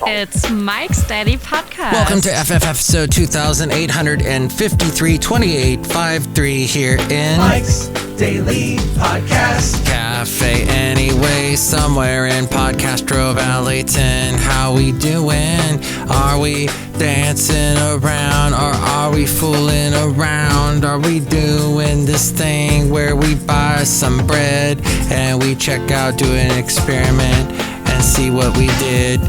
It's Mike's Daily Podcast. Welcome to FF episode 2853, 2853 here in Mike's Daily Podcast. Cafe Anyway, somewhere in Podcastro Valentino. How we doing? Are we dancing around or are we fooling around? Are we doing this thing where we buy some bread and we check out, do an experiment and see what we did?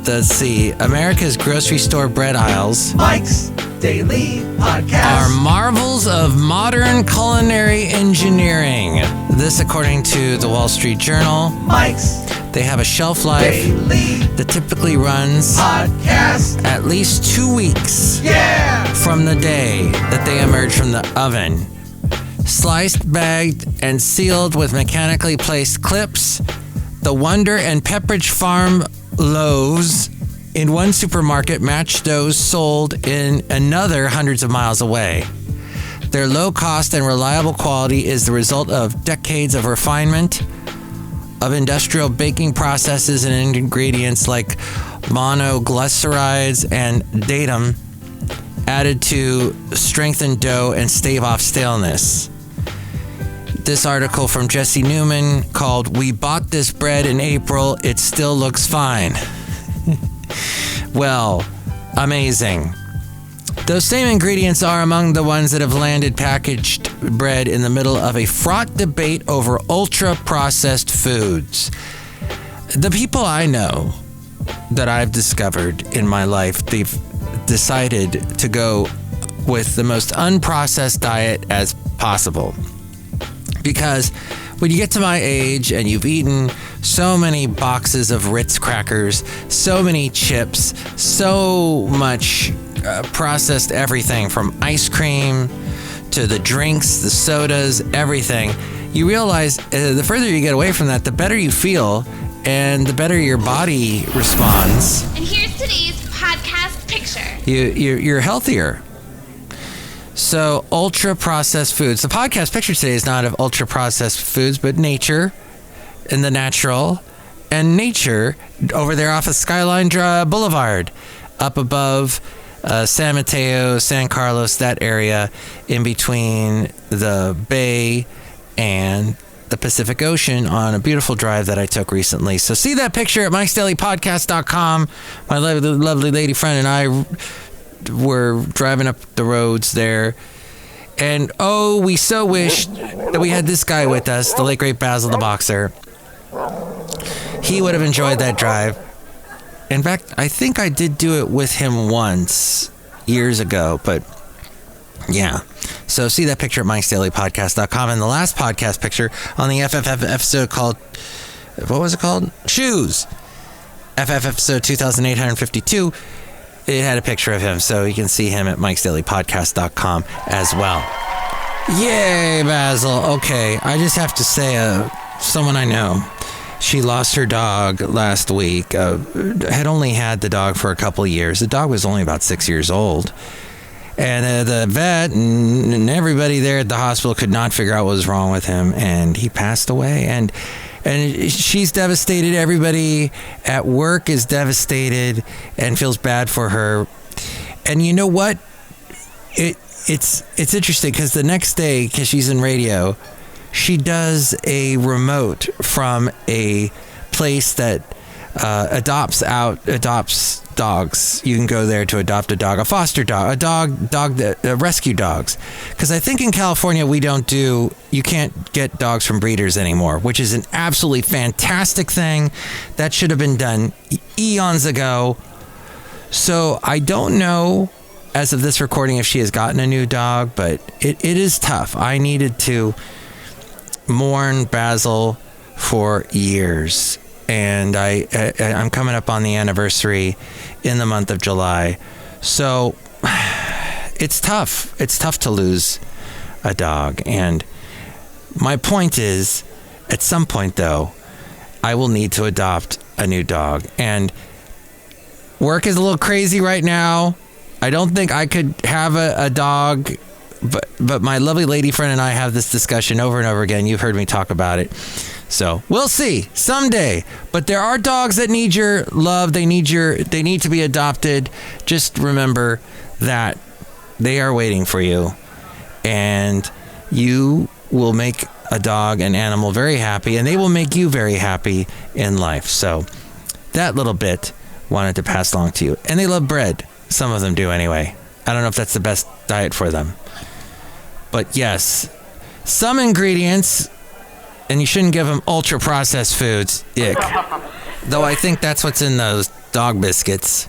Let's see. America's grocery store bread aisles. Mike's Daily Podcast. Are marvels of modern culinary engineering. This according to the Wall Street Journal. Mike's They have a shelf life Daily that typically runs Podcast. at least 2 weeks Yeah! from the day that they emerge from the oven. Sliced, bagged, and sealed with mechanically placed clips, the Wonder and Pepperidge Farm loaves in one supermarket match those sold in another hundreds of miles away. Their low cost and reliable quality is the result of decades of refinement of industrial baking processes and ingredients like monoglycerides and datum added to strengthen dough and stave off staleness. This article from Jesse Newman called "We Bought This Bread in April, It Still Looks Fine." Well, amazing. Those same ingredients are among the ones that have landed packaged bread in the middle of a fraught debate over ultra-processed foods. The people I know that I've discovered in my life, they've decided to go with the most unprocessed diet as possible. Because when you get to my age and you've eaten so many boxes of Ritz crackers, so many chips, so much processed everything from ice cream to the drinks, the sodas, everything, you realize the further you get away from that, the better you feel and the better your body responds. And here's today's podcast picture. You're healthier. So, ultra-processed foods. The podcast picture today is not of ultra-processed foods, but nature and the natural. And nature over there off of Skyline Boulevard, up above San Mateo, San Carlos, that area in between the bay and the Pacific Ocean on a beautiful drive that I took recently. So see that picture at mikesdailypodcast.com. My lovely lady friend and I were driving up the roads there, and we so wished that we had this guy with us, the late great Basil the Boxer. He would have enjoyed that drive. In fact, I think I did do it with him once years ago, but yeah. So see that picture at mikesdailypodcast.com. And the last podcast picture on the FFF episode called, what was it called? Shoes. FF episode 2852. It had a picture of him, so you can see him at mikesdailypodcast.com as well. Yay, Basil. Okay, I just have to say, someone I know, she lost her dog last week. Had only had the dog for a couple of years. The dog was only about 6 years old. And the vet and everybody there at the hospital could not figure out what was wrong with him, and he passed away. And she's devastated. Everybody at work is devastated and feels bad for her. And you know what? It's interesting because the next day, because she's in radio, she does a remote from a place that adopts dogs. You can go there to adopt a dog, a foster dog, rescue dogs. Because I think in California you can't get dogs from breeders anymore, which is an absolutely fantastic thing. That should have been done eons ago. So I don't know, as of this recording, if she has gotten a new dog, but it is tough. I needed to mourn Basil for years. And I'm coming up on the anniversary in the month of July. So it's tough. It's tough to lose a dog. And my point is, at some point, though, I will need to adopt a new dog. And work is a little crazy right now. I don't think I could have a dog, but my lovely lady friend and I have this discussion over and over again. You've heard me talk about it. So we'll see someday. But there are dogs that need your love. They need to be adopted. Just remember that they are waiting for you, and you will make a dog, an animal, very happy, and they will make you very happy in life. So that little bit wanted to pass along to you. And they love bread. Some of them do anyway. I don't know if that's the best diet for them. But yes, some ingredients, and you shouldn't give them ultra-processed foods. Ick. Though I think that's what's in those dog biscuits.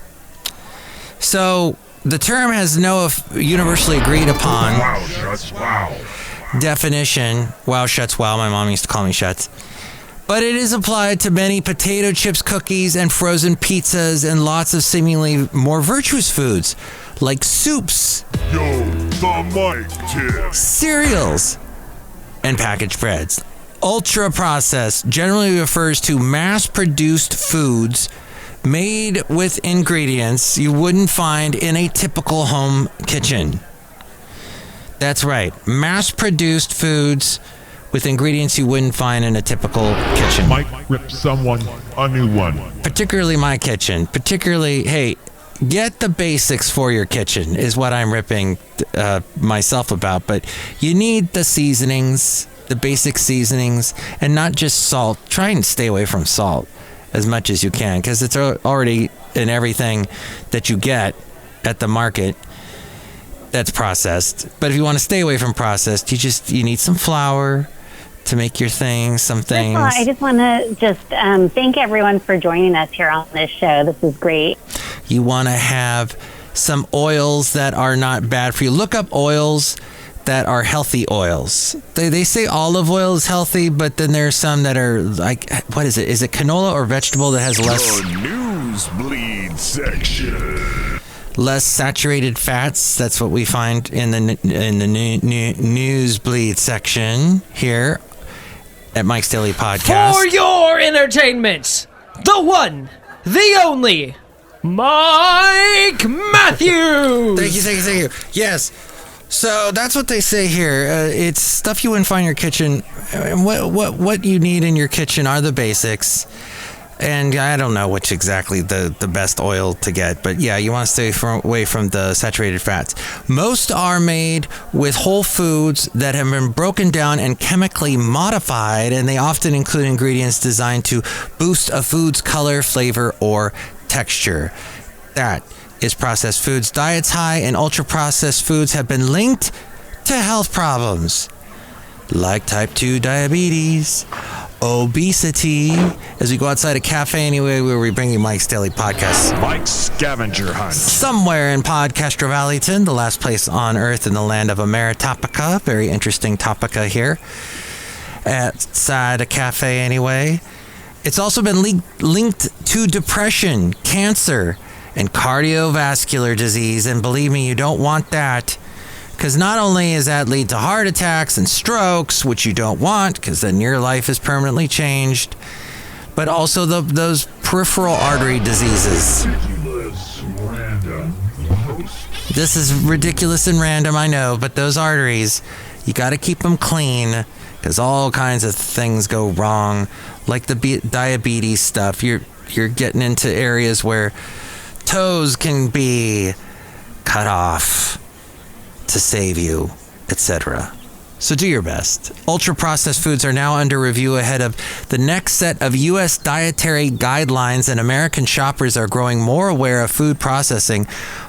So the term has no universally agreed upon definition. Wow shuts wow. My mom used to call me Shuts. But it is applied to many potato chips, cookies, and frozen pizzas, and lots of seemingly more virtuous foods like soups, cereals, and packaged breads. Ultra-processed generally refers to mass-produced foods made with ingredients you wouldn't find in a typical home kitchen. That's right, mass-produced foods with ingredients you wouldn't find in a typical kitchen. Might rip someone a new one. Particularly my kitchen. Particularly, hey, get the basics for your kitchen is what I'm ripping myself about. But you need the seasonings, the basic seasonings, and not just salt. Try and stay away from salt as much as you can, because it's already in everything that you get at the market that's processed. But if you want to stay away from processed, you need some flour to make your things, some things. First of all, I just want to thank everyone for joining us here on this show. This is great. You want to have some oils that are not bad for you. Look up oils that are healthy oils. They say olive oil is healthy, but then there's some that are like, what is it? Is it canola or vegetable that has less... The nosebleed section. Less saturated fats. That's what we find in the Newsbleed section here at Mike's Daily Podcast. For your entertainment, the one, the only, Mike Matthews. Thank you. Yes. So that's what they say here. It's stuff you wouldn't find in your kitchen. What you need in your kitchen are the basics. And I don't know which exactly the best oil to get, but yeah, you want to stay away from the saturated fats. Most are made with whole foods that have been broken down and chemically modified, and they often include ingredients designed to boost a food's color, flavor, or texture. That is processed foods. Diets high in ultra-processed foods have been linked to health problems like type 2 diabetes, obesity. As we go outside of Café Anyway, where we bring you Mike's Daily Podcast. Mike's Scavenger Hunt. Somewhere in Podcastro Valentino, the last place on earth in the land of Ameritopica. Very interesting topica here outside of Café Anyway. It's also been linked to depression, cancer, and cardiovascular disease. And believe me, you don't want that. Because not only does that lead to heart attacks and strokes, which you don't want, because then your life is permanently changed, but also those peripheral artery diseases. This is ridiculous and random, I know, but those arteries, you got to keep them clean, because all kinds of things go wrong, like the diabetes stuff. You're getting into areas where toes can be cut off to save you, etc. So do your best. Ultra-processed foods are now under review ahead of the next set of U.S. dietary guidelines, and American shoppers are growing more aware of food processing,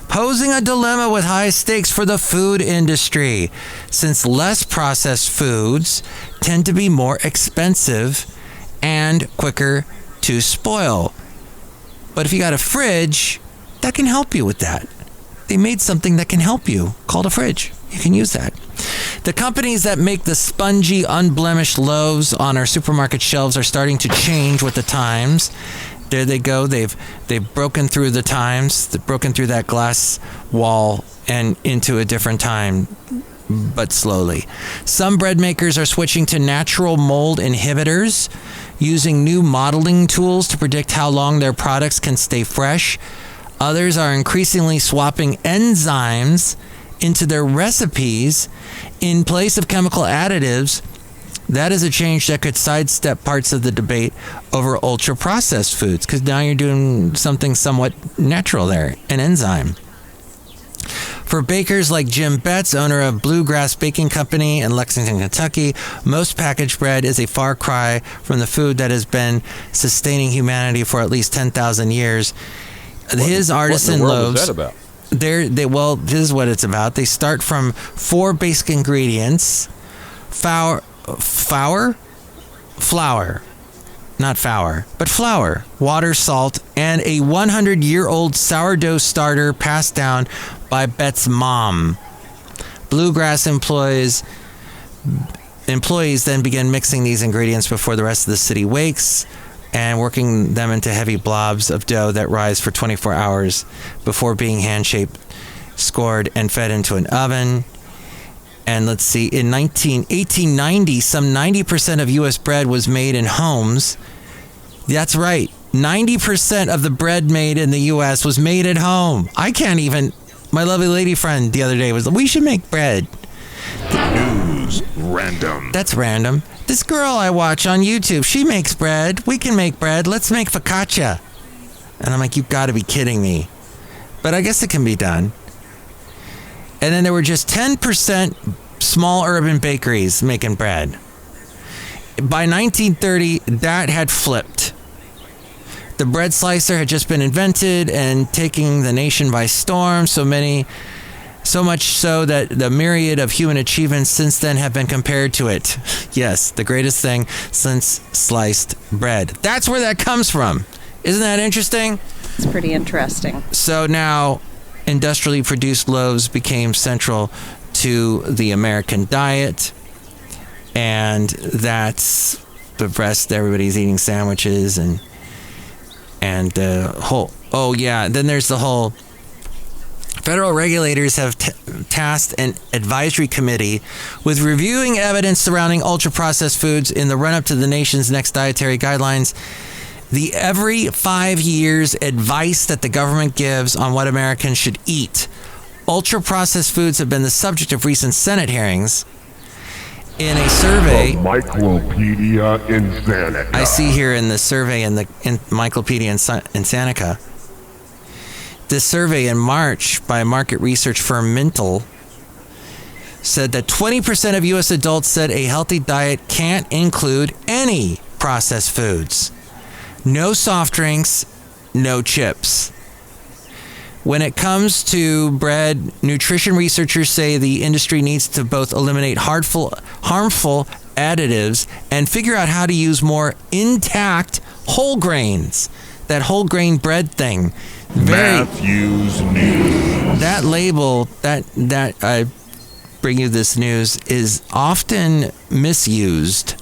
posing a dilemma with high stakes for the food industry, since less processed foods tend to be more expensive and quicker to spoil. But if you got a fridge, that can help you with that. They made something that can help you called a fridge. You can use that. The companies that make the spongy, unblemished loaves on our supermarket shelves are starting to change with the times. There they go. They've broken through the times. They've broken through that glass wall and into a different time, but slowly. Some bread makers are switching to natural mold inhibitors, using new modeling tools to predict how long their products can stay fresh. Others are increasingly swapping enzymes into their recipes in place of chemical additives That is a change that could sidestep parts of the debate over ultra-processed foods, because now you're doing something somewhat natural there, an enzyme. For bakers like Jim Betts, owner of Bluegrass Baking Company in Lexington, Kentucky, most packaged bread is a far cry from the food that has been sustaining humanity for at least 10,000 years. His artisan loaves... What in the world is that about? Well, this is what it's about. They start from 4 basic ingredients: flour, water, salt, and a 100-year-old sourdough starter passed down by Bet's mom. Bluegrass employees then begin mixing these ingredients before the rest of the city wakes and working them into heavy blobs of dough that rise for 24 hours before being hand-shaped, scored, and fed into an oven. And let's see, in 1890, some 90% of U.S. bread was made in homes. That's right. 90% of the bread made in the U.S. was made at home. I can't even... My lovely lady friend the other day was like, we should make bread. News random. That's random. This girl I watch on YouTube, she makes bread. We can make bread. Let's make focaccia. And I'm like, you've got to be kidding me. But I guess it can be done. And then there were just 10% small urban bakeries making bread. By 1930, that had flipped. The bread slicer had just been invented and taking the nation by storm, so much so that the myriad of human achievements since then have been compared to it. Yes, the greatest thing since sliced bread. That's where that comes from. Isn't that interesting? It's pretty interesting. So now, industrially produced loaves became central to the American diet, and that's the rest. Everybody's eating sandwiches and the whole... Oh, yeah, then there's the whole... Federal regulators have tasked an advisory committee with reviewing evidence surrounding ultra-processed foods in the run-up to the nation's next dietary guidelines. The every 5 years advice that the government gives on what Americans should eat. Ultra-processed foods have been the subject of recent Senate hearings. In a survey... The Encyclopedia in Sanica. I see here in the survey in Encyclopedia in Sanica. This survey in March by market research firm Mintel said that 20% of U.S. adults said a healthy diet can't include any processed foods. No soft drinks, no chips. When it comes to bread, nutrition researchers say the industry needs to both eliminate harmful additives and figure out how to use more intact whole grains. That whole grain bread thing. Matthew's News. That label that I bring you this news is often misused.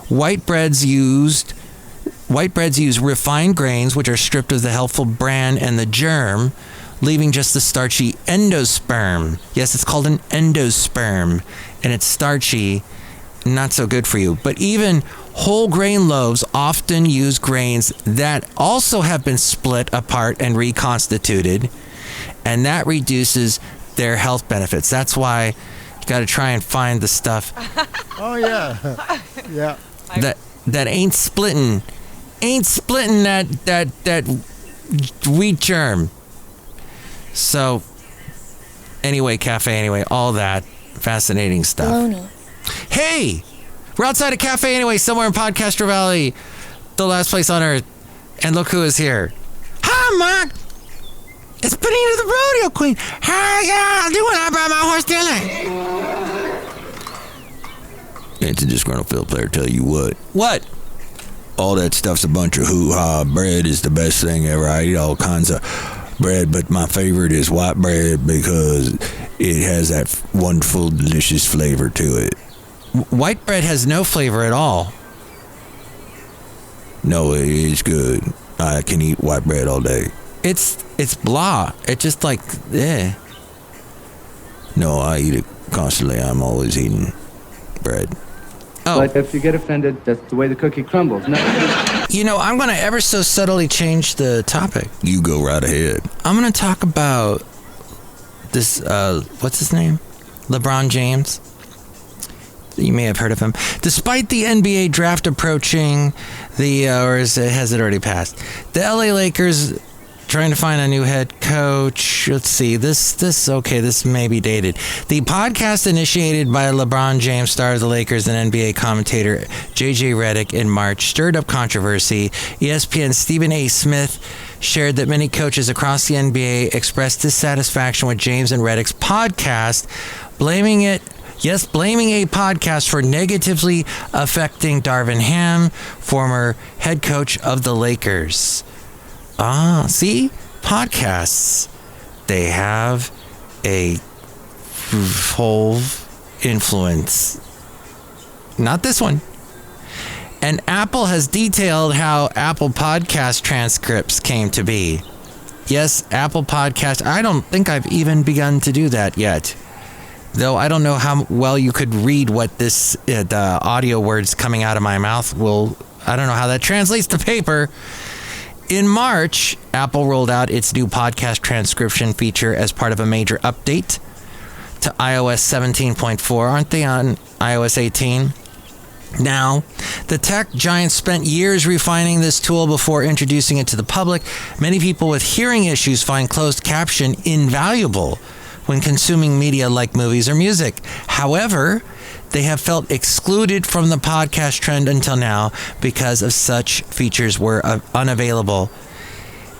White breads use refined grains, which are stripped of the helpful bran and the germ, leaving just the starchy endosperm. Yes, it's called an endosperm, and it's starchy, not so good for you. But even whole grain loaves often use grains that also have been split apart and reconstituted, and that reduces their health benefits. That's why you got to try and find the stuff. Oh yeah, yeah. That ain't splitting that wheat germ. So anyway, Café Anyway, all that fascinating stuff. Baloney. Hey, we're outside of Café Anyway, somewhere in Podcaster Valley, the last place on earth, and look who is here. Hi, Mark. It's Benita the rodeo queen. How y'all doing? I brought my horse dinner. It's a disgruntled fiddle player. Tell you what? All that stuff's a bunch of hoo-ha. Bread is the best thing ever. I eat all kinds of bread, but my favorite is white bread because it has that wonderful, delicious flavor to it. White bread has no flavor at all. No, it's good. I can eat white bread all day. It's blah. It's just like, eh. No, I eat it constantly. I'm always eating bread. Oh. But if you get offended, that's the way the cookie crumbles. No. You know, I'm going to ever so subtly change the topic. You go right ahead. I'm going to talk about this, what's his name? LeBron James. You may have heard of him. Despite the NBA draft approaching, has it already passed? The LA Lakers trying to find a new head coach. Let's see. This may be dated. The podcast initiated by LeBron James, star of the Lakers, and NBA commentator JJ Redick in March stirred up controversy. ESPN's Stephen A. Smith shared that many coaches across the NBA expressed dissatisfaction with James and Redick's podcast, blaming a podcast for negatively affecting Darvin Ham, former head coach of the Lakers. See? Podcasts. They have a whole influence. Not this one. And Apple has detailed how Apple Podcast transcripts came to be. Yes, Apple Podcast. I don't think I've even begun to do that yet. Though I don't know how well you could read what the audio words coming out of my mouth will. I don't know how that translates to paper. In March, Apple rolled out its new podcast transcription feature as part of a major update to iOS 17.4. Aren't they on iOS 18? Now, the tech giant spent years refining this tool before introducing it to the public. Many people with hearing issues find closed caption invaluable when consuming media like movies or music. However, they have felt excluded from the podcast trend until now because of such features were unavailable.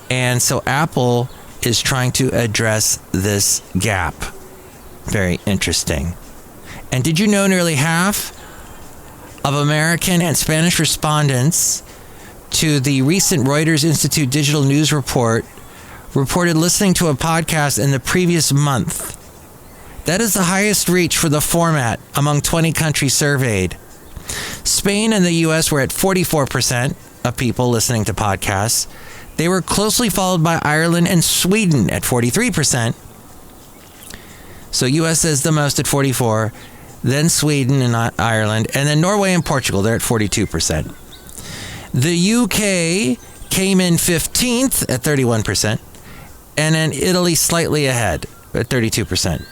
And so Apple is trying to address this gap. Very interesting. And did you know nearly half of American and Spanish respondents to the recent Reuters Institute Digital News report reported listening to a podcast in the previous month? That is the highest reach for the format among 20 countries surveyed. Spain and the U.S. were at 44% of people listening to podcasts. They were closely followed by Ireland and Sweden at 43%. So U.S. is the most at 44%, then Sweden and Ireland, and then Norway and Portugal, they're at 42%. The U.K. came in 15th at 31%, and then Italy slightly ahead at 32%.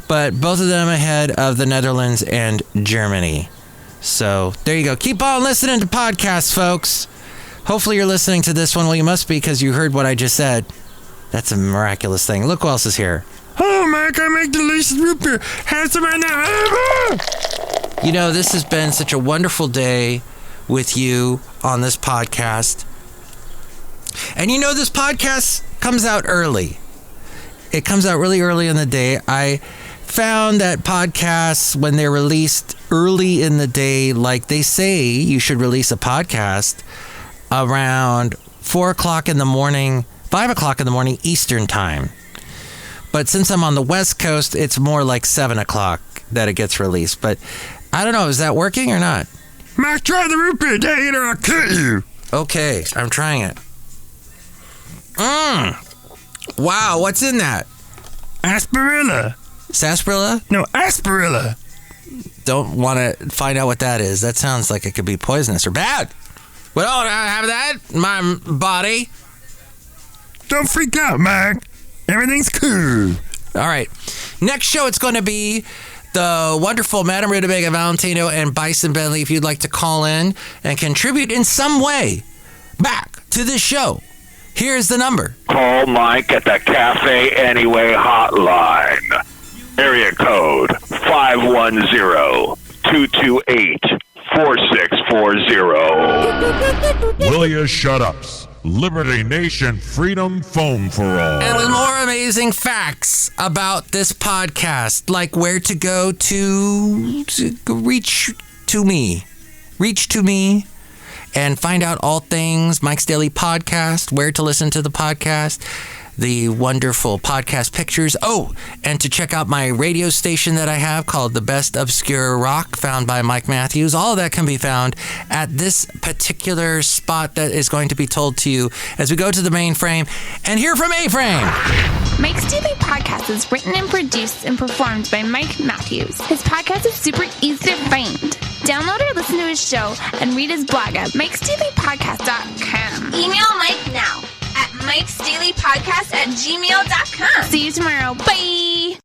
But both of them ahead of the Netherlands and Germany. So there you go. Keep on listening to podcasts, folks. Hopefully you're listening to this one. Well, you must be because you heard what I just said. That's a miraculous thing. Look who else is here. Oh, Mac, I make delicious root beer. Have some right now. You know, this has been such a wonderful day with you on this podcast. And you know, this podcast comes out early. It comes out really early in the day. I found that podcasts, when they're released early in the day, like they say you should release a podcast around 4 o'clock in the morning, 5 o'clock in the morning Eastern time. But since I'm on the West Coast, it's more like 7 o'clock that it gets released. But I don't know, is that working or not? Mac, try the root beer, dang it, or I'll cut you. Okay, I'm trying it. Wow, what's in that? Asperilla. Sarsaparilla? No, asperilla. Don't want to find out what that is. That sounds like it could be poisonous or bad. Well, I have that in my body. Don't freak out, Mac. Everything's cool. All right. Next show, it's going to be the wonderful Madame Rootabega, Valentino, and Bison Bentley. If you'd like to call in and contribute in some way back to this show, here's the number. Call Mike at the Café Anyway hotline. Area code 510-228-4640. Will you shut ups? Liberty Nation Freedom Phone for All. And with more amazing facts about this podcast, like where to go to reach to me and find out all things Mike's Daily Podcast, where to listen to the podcast, the wonderful podcast pictures. Oh, and to check out my radio station that I have called The Best Obscure Rock, found by Mike Matthews. All of that can be found at this particular spot that is going to be told to you as we go to the mainframe and hear from A-Frame. Mike's Daily Podcast is written and produced and performed by Mike Matthews. His podcast is super easy to find. Download or listen to his show and read his blog at mikesdailypodcast.com. Email Mike now at mikesdailypodcast@gmail.com. See you tomorrow. Bye.